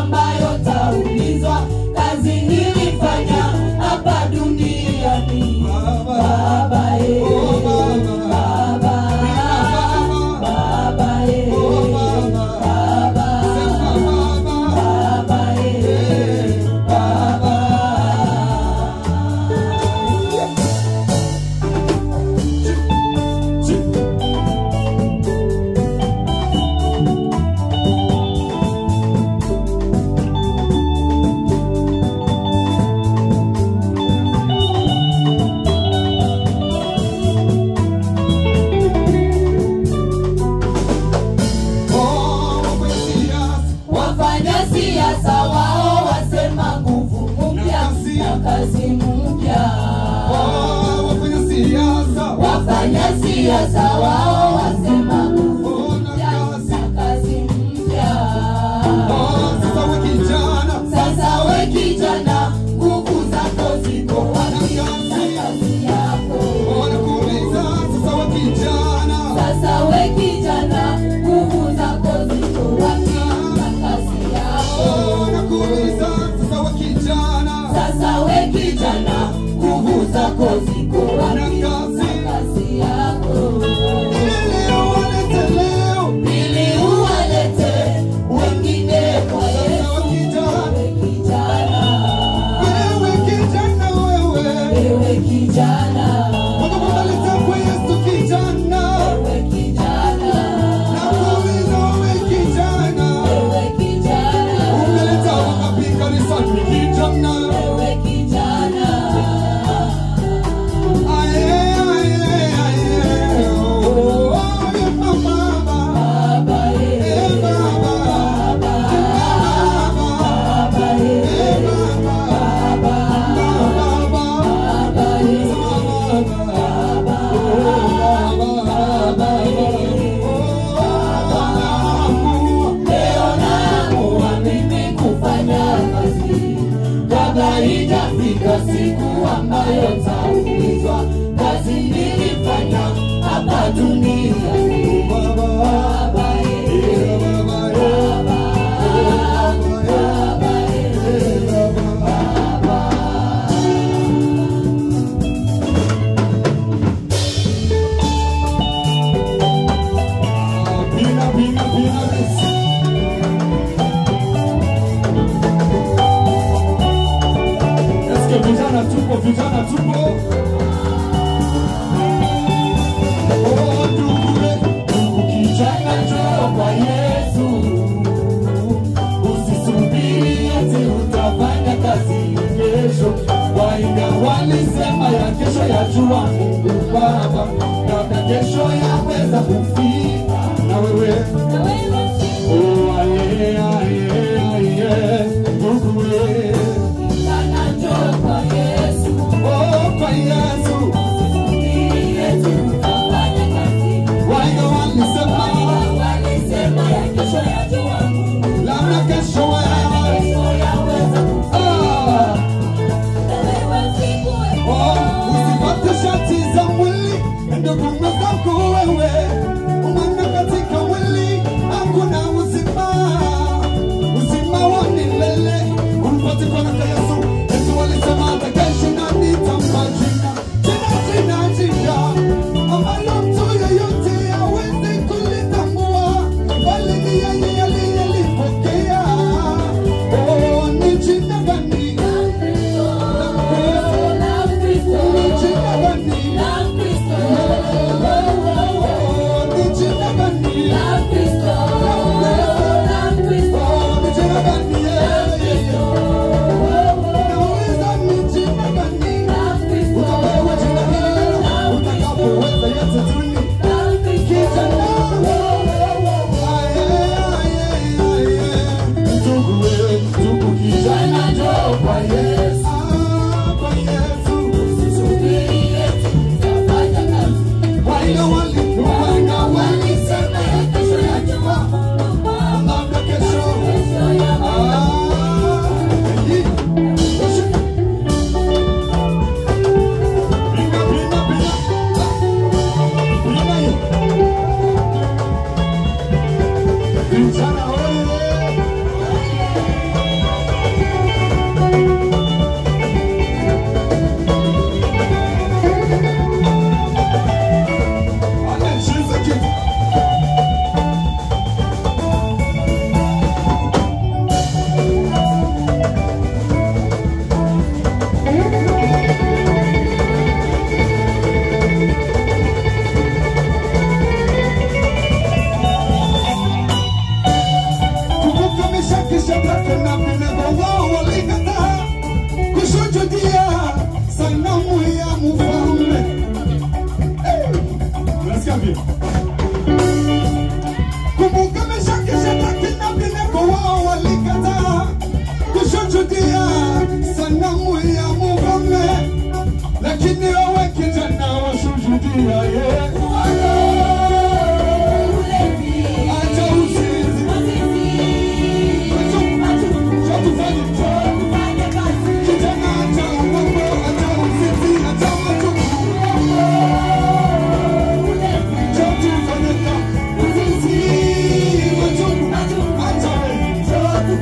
ambayo taulizwa, kazi nilifanya hapa duniani. Baba siasa wao wasema nguvu mpya na kazi mpya. Wafanya siasa wao wasema nguvu mpya na kazi mpya. Sasa we kijana, nguvu zako ziko wapi na kazi yako? Sasa we kijana, nguvu zako ziko wapi? Sasa we kijana, nguvu zako ziko wapi na kazi yako? Ili uwalete wengine kwa Yesu. Wewe kijana, wewe kijana, haijafika siku ambayo taulizwa, kazi nilifanya hapa duniani. Vijana tupo. Oh ndugu kijana, njoo kwa Yesu. Usisubiri eti utafanya kazi kesho. Wainga walisema ya kesho yajua Mungu Baba, na kesho yaweza kufika na wewe. Oh aye aye aye ndugu wewe, kijana njoo kwa Yesu. Kwa Yesu, wainga walisema ya kesho yajua Mungu, labda kesho yaweza kufika. Usipate shati za mwili, ndio kumezako wewe. Umana katika mwili,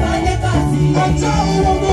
ufanye kazi. Acha uongo